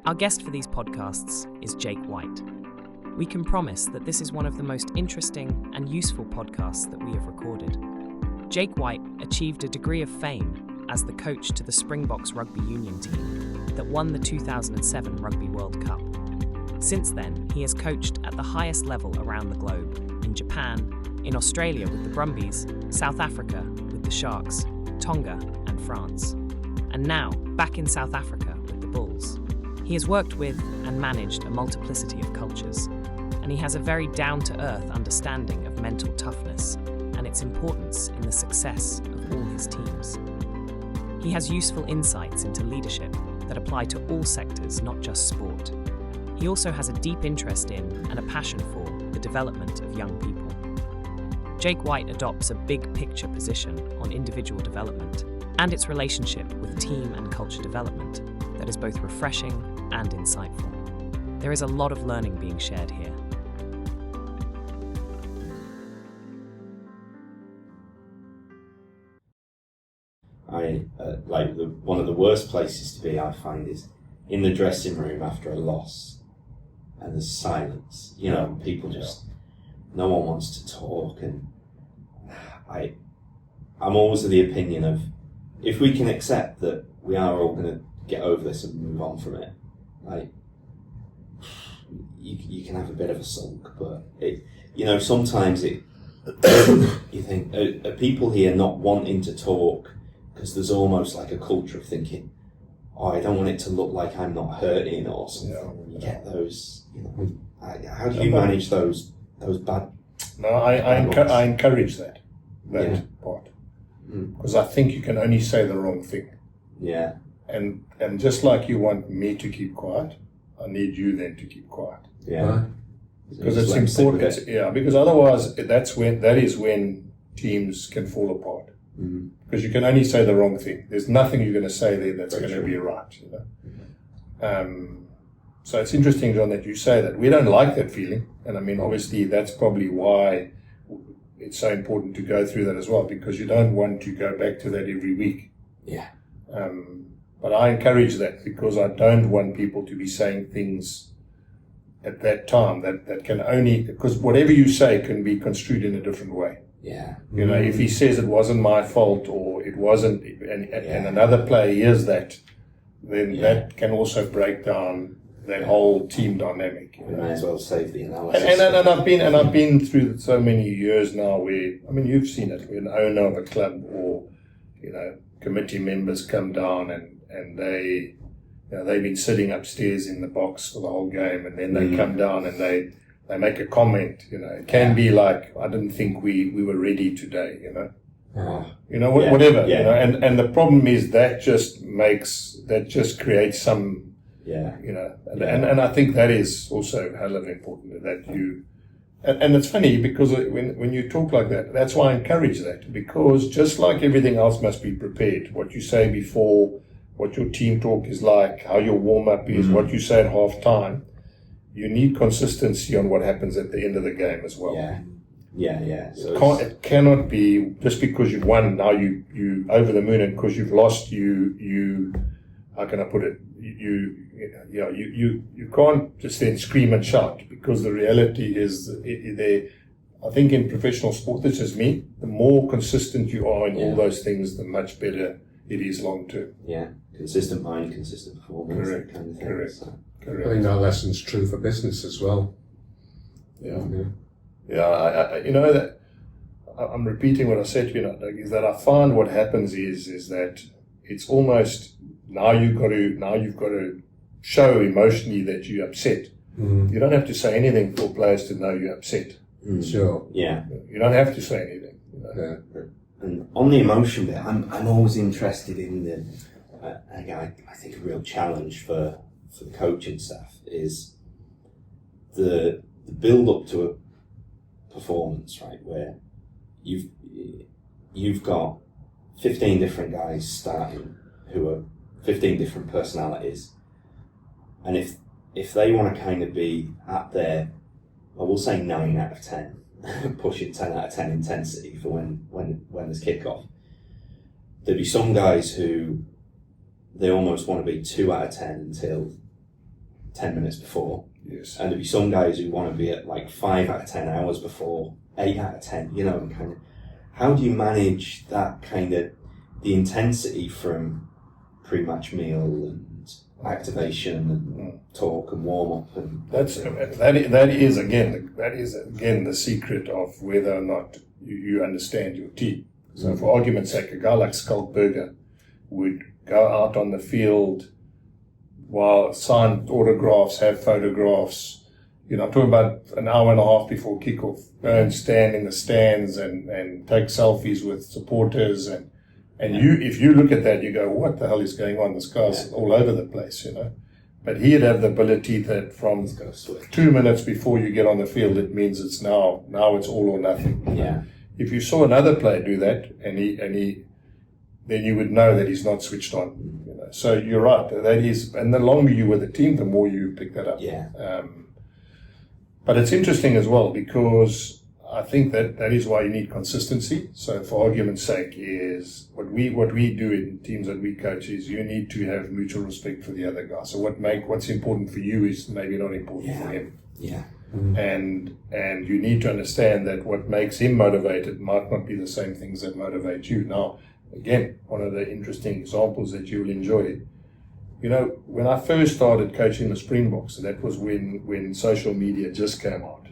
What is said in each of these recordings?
Our guest for these podcasts is Jake White. We can promise that this is one of the most interesting and useful podcasts that we have recorded. Jake White achieved a degree of fame as the coach to the Springboks Rugby Union team that won the 2007 Rugby World Cup. Since then, he has coached at the highest level around the globe, in Japan, in Australia with the Brumbies, South Africa with the Sharks, Tonga and France, and now back in South Africa with the Bulls. He has worked with and managed a multiplicity of cultures, and he has a very down-to-earth understanding of mental toughness and its importance in the success of all his teams. He has useful insights into leadership that apply to all sectors, not just sport. He also has a deep interest in and a passion for the development of young people. Jake White adopts a big-picture position on individual development and its relationship with team and culture development that is both refreshing and insightful. There is a lot of learning being shared here. One of the worst places to be, I find, is in the dressing room after a loss, and there's silence. You know, people just, no one wants to talk, and I'm always of the opinion of, if we can accept that we are all going to get over this and move on from it, you can have a bit of a sulk, but sometimes you think, are people here not wanting to talk because there's almost like a culture of thinking, I don't want it to look like I'm not hurting or something. You get those, how do you manage those bad? No, I encourage that part, because I think you can only say the wrong thing. Yeah. And just like you want me to keep quiet, I need you then to keep quiet. Yeah. Right. Because it's important. Because otherwise that is when teams can fall apart. Mm-hmm. Because you can only say the wrong thing. There's nothing you're going to say there that's going to be right. So it's interesting, John, that you say that. We don't like that feeling, and I mean, obviously, that's probably why it's so important to go through that as well, because you don't want to go back to that every week. Yeah. But I encourage that, because I don't want people to be saying things at that time that can only, because whatever you say can be construed in a different way. Yeah. If he says it wasn't my fault, or it wasn't, and another player hears that, then that can also break down that whole team dynamic. We may as well save the analysis. And I've been through so many years now where, I mean, you've seen it, where an owner of a club or, committee members come down and they, they've been sitting upstairs in the box for the whole game, and then they come down and they make a comment, it can be like, I didn't think we were ready today, whatever, and the problem is that just creates some, and I think that is also hell of important, that you, and it's funny because when you talk like that, that's why I encourage that, because just like everything else must be prepared, what you say before, what your team talk is like, how your warm-up is, what you say at half-time, you need consistency on what happens at the end of the game as well. Yeah. So it cannot be just because you've won, now you over the moon, and because you've lost, you how can I put it? You can't just then scream and shout, because the reality is I think in professional sport, this is me, the more consistent you are in all those things, the much better it is long term. Yeah, consistent mind, consistent performance, Correct. that kind of thing. Correct. So. Correct. I think that lesson's true for business as well. That I'm repeating what I said to you, Doug, is that I find what happens is that it's almost now you've got to show emotionally that you're upset. You don't have to say anything for players to know you're upset. Sure. Yeah. You don't have to say anything. Yeah. And on the emotion bit, I'm always interested in I think a real challenge for the coaching staff is the build up to a performance, right? Where you've got 15 different guys starting who are 15 different personalities, and if they want to kind of be at their, I will say 9 out of 10, pushing 10 out of 10 intensity for when there's kickoff, there'd be some guys who they almost want to be 2 out of 10 until 10 minutes before. Yes. And there'll be some guys who want to be at like 5 out of 10 hours before, 8 out of 10, you know, and kind of, how do you manage that kind of, the intensity from pre-match meal and activation and talk and warm-up and... That is again the secret of whether or not you understand your team. So for argument's sake, a guy like Skulkberger would go out on the field while sign autographs, have photographs. You know, I'm talking about an hour and a half before kickoff. Go and stand in the stands and take selfies with supporters and you, if you look at that, you go, what the hell is going on? This guy's all over the place, you know. But he'd have the ability that from 2 minutes before you get on the field, it means it's now it's all or nothing. Yeah. If you saw another player do that, and he, then you would know that he's not switched on. You know. So you're right. That is, and the longer you're with the team, the more you pick that up. Yeah. But it's interesting as well because I think that is why you need consistency. So for argument's sake is what we do in teams that we coach is you need to have mutual respect for the other guy. So what's important for you is maybe not important for him. Yeah. And you need to understand that what makes him motivated might not be the same things that motivate you. Now, again, one of the interesting examples that you'll enjoy, you know, when I first started coaching the Springboks, that was when social media just came out.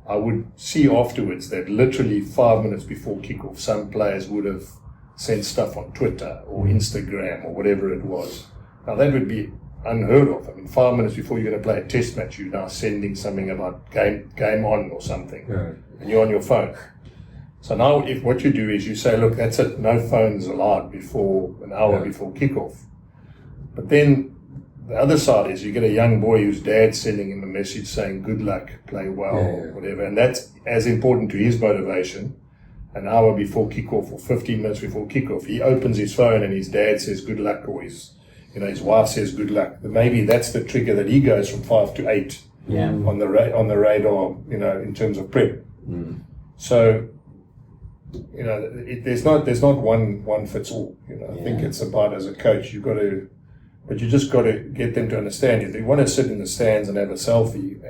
I would see afterwards that literally 5 minutes before kickoff, some players would have sent stuff on Twitter or Instagram or whatever it was. Now that would be unheard of. I mean, 5 minutes before you're going to play a test match, you're now sending something about game on or something, and you're on your phone. So now, if what you do is you say, look, that's it, no phones allowed before an hour before kickoff. But then the other side is you get a young boy whose dad's sending him a message saying good luck, play well, or whatever, and that's as important to his motivation. An hour before kickoff or 15 minutes before kickoff, he opens his phone and his dad says good luck, or his wife says good luck. But maybe that's the trigger that he goes from 5 to 8 on the radar, you know, in terms of prep. So, you know, there's not one fits all. You know, I think it's about, as a coach, but you just got to get them to understand. If they want to sit in the stands and have a selfie,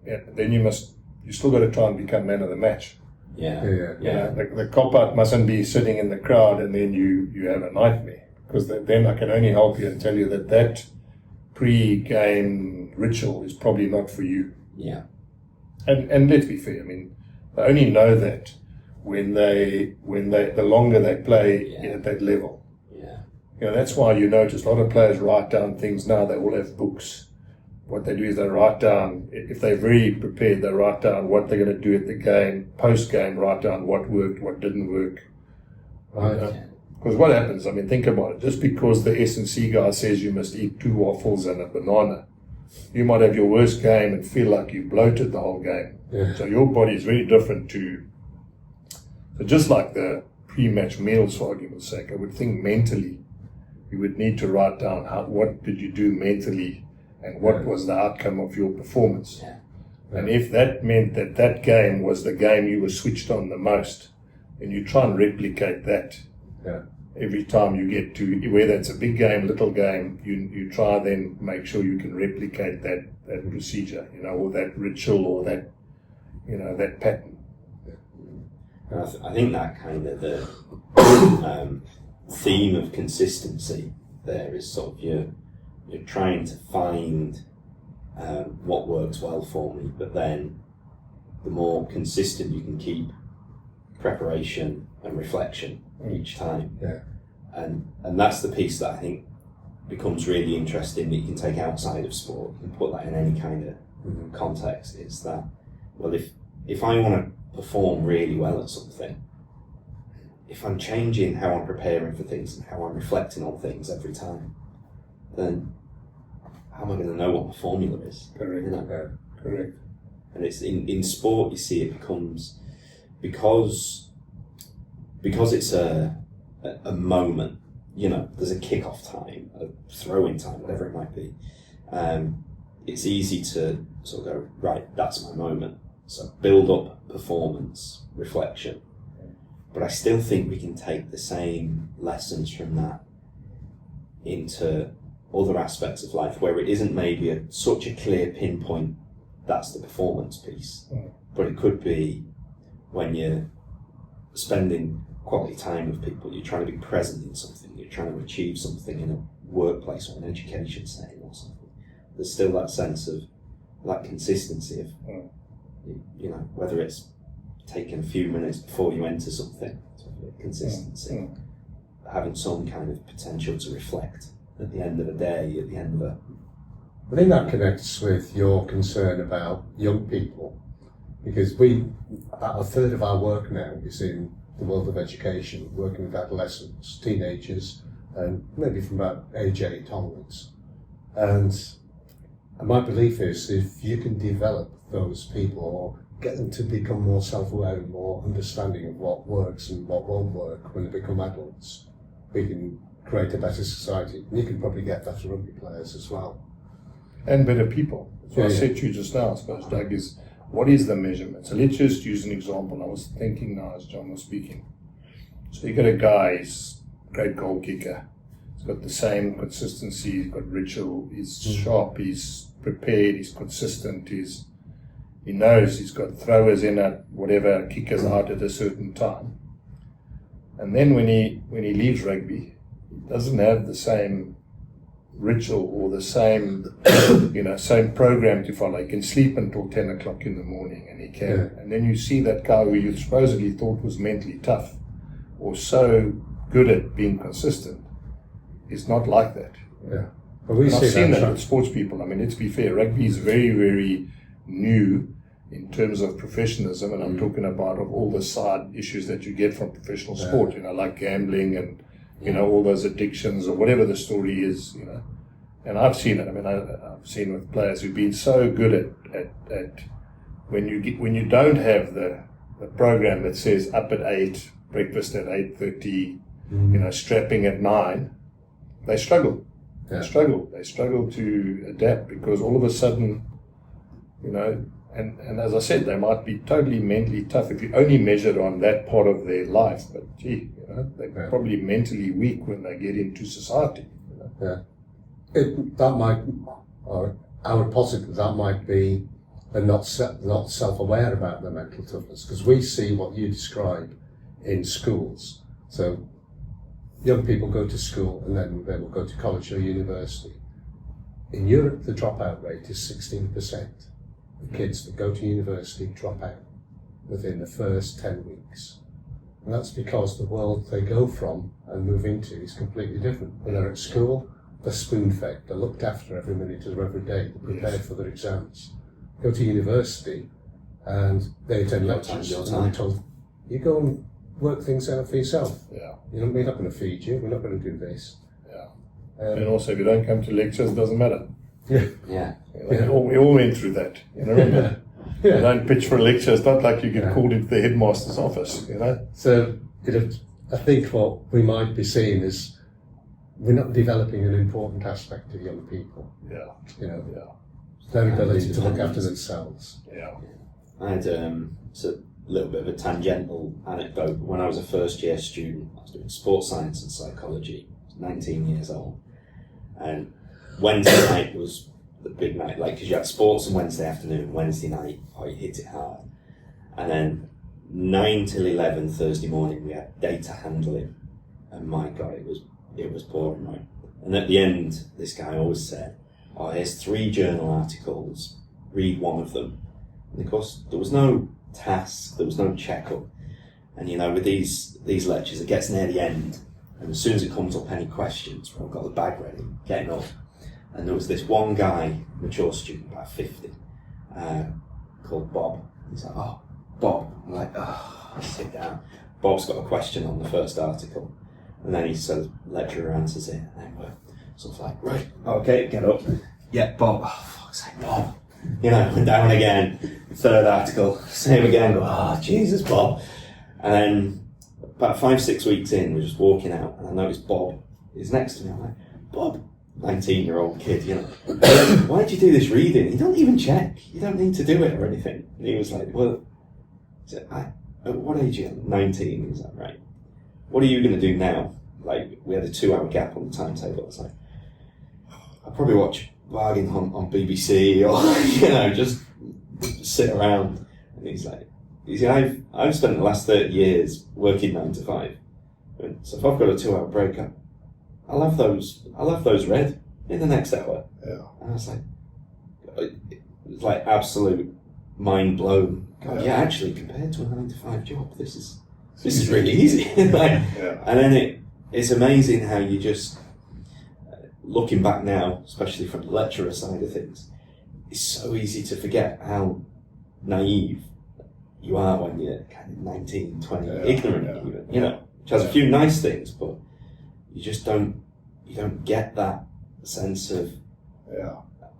then you still got to try and become man of the match. Yeah. You know, the cop-out mustn't be sitting in the crowd and then you have a nightmare. Because then I can only help you and tell you that pre-game ritual is probably not for you. Yeah. And let's be fair, I mean, they only know that when the longer they play at that level. You know, that's why you notice a lot of players write down things now. They all have books. What they do is they write down, if they're very prepared, they write down what they're going to do at the game. Post-game, write down what worked, what didn't work. Right. Because what happens, I mean, think about it. Just because the S&C guy says you must eat 2 waffles and a banana, you might have your worst game and feel like you bloated the whole game. Yeah. So your body is very different to... So just like the pre-match meals, for argument's sake, I would think mentally, you would need to write down what did you do mentally and what was the outcome of your performance. Yeah. And if that meant that game was the game you were switched on the most, then you try and replicate that every time you get to, whether it's a big game, little game, you try then make sure you can replicate that procedure, you know, or that ritual or that, you know, that pattern. I think that kind of the theme of consistency there is sort of you're trying to find what works well for me, but then the more consistent you can keep preparation and reflection each time, and that's the piece that I think becomes really interesting, that you can take outside of sport and put that in any kind of context. Is that, well, if I want to perform really well at something, if I'm changing how I'm preparing for things and how I'm reflecting on things every time, then how am I going to know what my formula is? Correct. You know? Correct. And it's in sport, you see, it becomes, because it's a moment, you know, there's a kick-off time, a throw-in time, whatever it might be. It's easy to sort of go, right, that's my moment. So build up performance, reflection. But I still think we can take the same lessons from that into other aspects of life where it isn't maybe such a clear pinpoint, that's the performance piece. But it could be when you're spending quality time with people, you're trying to be present in something, you're trying to achieve something in a workplace or an education setting or something. There's still that sense of that consistency of, you know, whether it's taking a few minutes before you enter something, consistency, having some kind of potential to reflect at the end of a day, at the end of a... I think that connects with your concern about young people, because about a third of our work now is in the world of education, working with adolescents, teenagers, and maybe from about age 8 onwards. And my belief is if you can develop those people or get them to become more self-aware and more understanding of what works and what won't work when they become adults, we can create a better society. And you can probably get better rugby players as well. And better people. So I said to you just now, I suppose, Doug, is what is the measurement? So let's just use an example. I was thinking now as John was speaking. So you got a guy, he's a great goal kicker. He's got the same consistency, he's got ritual, he's sharp, he's prepared, he's consistent, he knows he's got throwers in at whatever, kickers out at a certain time. And then when he leaves rugby, he doesn't have the same ritual or the same same program to follow. He can sleep until 10 o'clock in the morning, and he can. And then you see that guy who you supposedly thought was mentally tough or so good at being consistent is not like that. Yeah. But I've seen that with sports people. I mean, let's be fair, rugby is very, very new in terms of professionalism, and I'm talking about of all the side issues that you get from professional sport, like gambling and all those addictions or whatever the story is, And I've seen it. I mean, I've seen with players who've been so good at when you don't have the program that says up at 8, breakfast at 8:30, strapping at 9, they struggle. Yeah. They struggle to adapt because all of a sudden, and as I said, they might be totally mentally tough if you only measured on that part of their life. But they're probably mentally weak when they get into society. Yeah. I would posit that might be they're not self-aware about their mental toughness, because we see what you describe in schools. So young people go to school and then they will go to college or university. In Europe, the dropout rate is 16%. The kids that go to university drop out within the first 10 weeks. And that's because the world they go from and move into is completely different. When they're at school, they're spoon-fed, they're looked after every minute of every day, they're prepared for their exams. Go to university and they attend lectures and they're told, you go and work things out for yourself. Yeah. We're not going to feed you, we're not going to do this. Yeah. And also, if you don't come to lectures, it doesn't matter. Yeah. We all went through that. Remember? You don't pitch for a lecture. It's not like you get called into the headmaster's office. So I think what we might be seeing is we're not developing an important aspect of young people. Their ability to look after themselves. Yeah. I had it's a little bit of a tangential anecdote. When I was a first year student, I was doing sports science and psychology. I was 19 years old, and Wednesday night was the big night, because you had sports on Wednesday afternoon, Wednesday night, you hit it hard. And then 9 till 11 Thursday morning, we had data handling. And my God, it was boring, right? And at the end, this guy always said, here's 3 journal articles, read one of them. And of course, there was no task, there was no check-up. And with these lectures, it gets near the end, and as soon as it comes up any questions, I've got the bag ready, getting up. And there was this one guy, mature student, about 50, called Bob. He's like, Bob. I'm like, sit down. Bob's got a question on the first article. And then he says, lecturer answers it. And then we're sort of like, right, okay, get up. Yeah, Bob. Fuck's sake, Bob. And down again. Third article, same again. Go, Jesus, Bob. And then about 5-6 weeks in, we're just walking out, and I noticed Bob is next to me. I'm like, Bob. 19-year-old kid, why'd you do this reading? You don't even check. You don't need to do it or anything. And he was like, well, at what age are you? 19. He was like, right. What are you going to do now? We had a 2-hour gap on the timetable. I was like, probably watch Bargain Hunt on BBC, or just sit around. And he's like, I've spent the last 30 years working 9 to 5. So if I've got a 2-hour break, I'll have those read in the next hour. Yeah. And I was like, it's like absolute mind blown. God, yeah, actually, compared to a 9 to 5 job, this is really easy. And then it's amazing how you just, looking back now, especially from the lecturer side of things, it's so easy to forget how naive you are when you're kind of 19, 20, ignorant even, which has a few nice things, but you just don't get that sense of,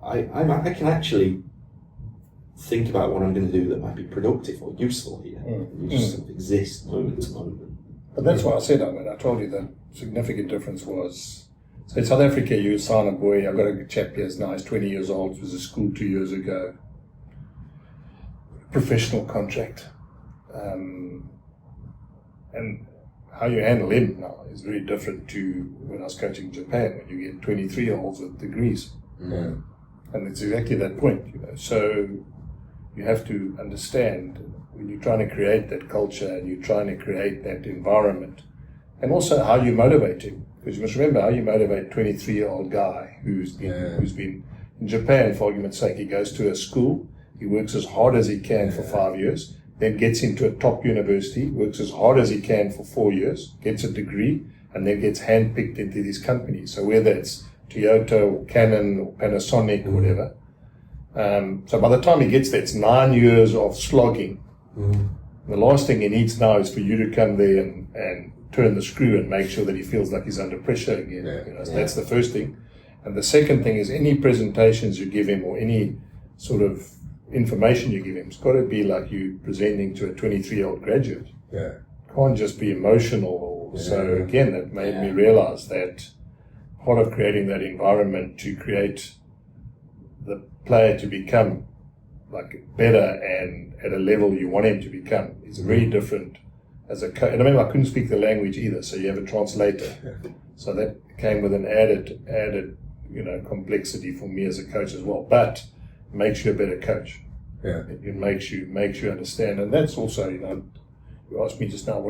I can actually think about what I'm going to do that might be productive or useful here. You just sort of exist moment to moment. But that's why I said, I told you the significant difference was, so in South Africa you sign a boy, I've got a chap here now, he's 20 years old, was at school 2 years ago, professional contract. And how you handle him now is very different to when I was coaching in Japan, when you get 23-year-olds with degrees. And it's exactly that point, So you have to understand when you're trying to create that culture and you're trying to create that environment, and also how you motivate him. Because you must remember how you motivate a 23-year-old guy who's been in Japan, for argument's sake, he goes to a school, he works as hard as he can for 5 years, then gets into a top university, works as hard as he can for 4 years, gets a degree, and then gets handpicked into these companies. So whether it's Toyota or Canon or Panasonic or whatever. So by the time he gets there, it's 9 years of slogging. The last thing he needs now is for you to come there and turn the screw and make sure that he feels like he's under pressure again. So that's the first thing. And the second thing is any presentations you give him or any sort of information you give him, it's got to be like you presenting to a 23-year-old graduate. It can't just be emotional. So again, that made me realize that part of creating that environment to create the player to become like better and at a level you want him to become is very different as a coach. And I mean, I couldn't speak the language either, so you have a translator. So that came with an added complexity for me as a coach as well. But it makes you a better coach. It makes you understand, and that's also you asked me just now,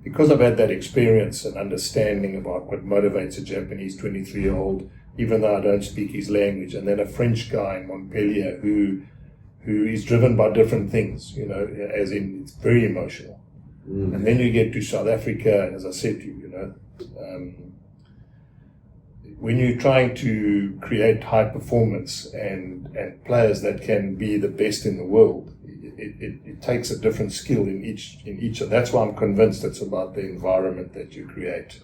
because I've had that experience and understanding about what motivates a Japanese 23-year-old, even though I don't speak his language, and then a French guy in Montpellier who is driven by different things, as in it's very emotional. And then you get to South Africa, and as I said to you, when you're trying to create high performance and players that can be the best in the world, it takes a different skill in each. That's why I'm convinced it's about the environment that you create.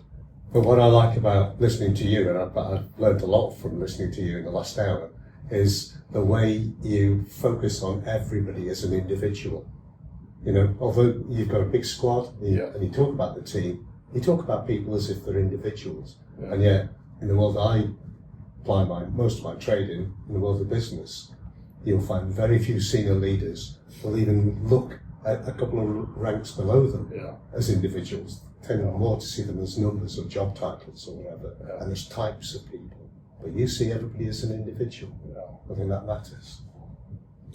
But what I like about listening to you, and I've learned a lot from listening to you in the last hour, is the way you focus on everybody as an individual. Although you've got a big squad, and you talk about the team, you talk about people as if they're individuals. And yet, in the world I apply most of my trade in the world of business, you'll find very few senior leaders will even look at a couple of ranks below them as individuals, tend more to see them as numbers or job titles or whatever, and as types of people. But you see everybody as an individual. I think that matters.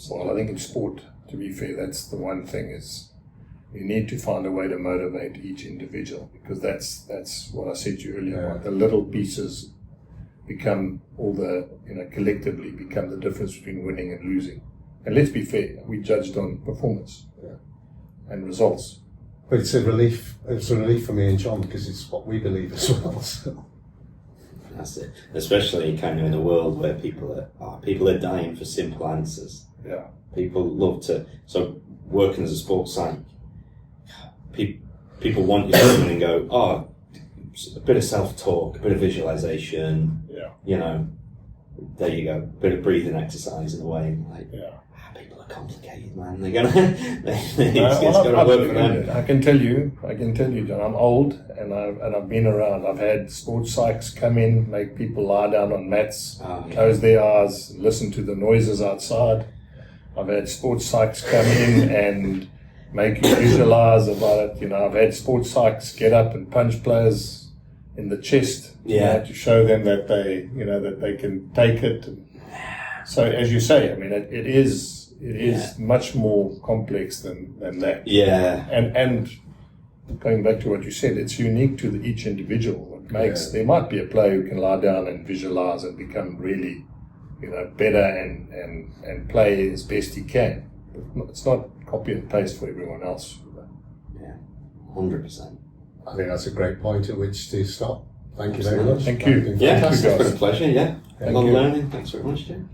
Well, I think in sport, to be fair, that's the one thing is you need to find a way to motivate each individual, because that's what I said to you earlier. Right? The little pieces become collectively become the difference between winning and losing. And let's be fair, we judged on performance and results. But it's a relief. It's a relief for me and John, because it's what we believe as well. So. That's it. Especially kind of in a world where people are dying for simple answers. People love to. So working as a sports psych, people want you to come in and go, a bit of self-talk, a bit of visualization. There you go, a bit of breathing exercise in a way. People are complicated, man. They're gonna. It's got to work for them. I can tell you, John. I'm old, and I've been around. I've had sports psychs come in, make people lie down on mats, close their eyes, listen to the noises outside. I've had sports psychs come in and make you visualize about it. I've had sports psychs get up and punch players in the chest to show them that they can take it. So as you say, I mean, it is much more complex than that. Yeah. And going back to what you said, it's unique to each individual. It makes there might be a player who can lie down and visualize and become really, better and play as best he can. It's not copy and paste for everyone else. Yeah, 100%. I think that's a great point at which to stop. Thank you very much. Thank you. Yeah, Thank you, it's been guys. a pleasure. Yeah, a Thank lot of you. learning. Thanks very much, Jim.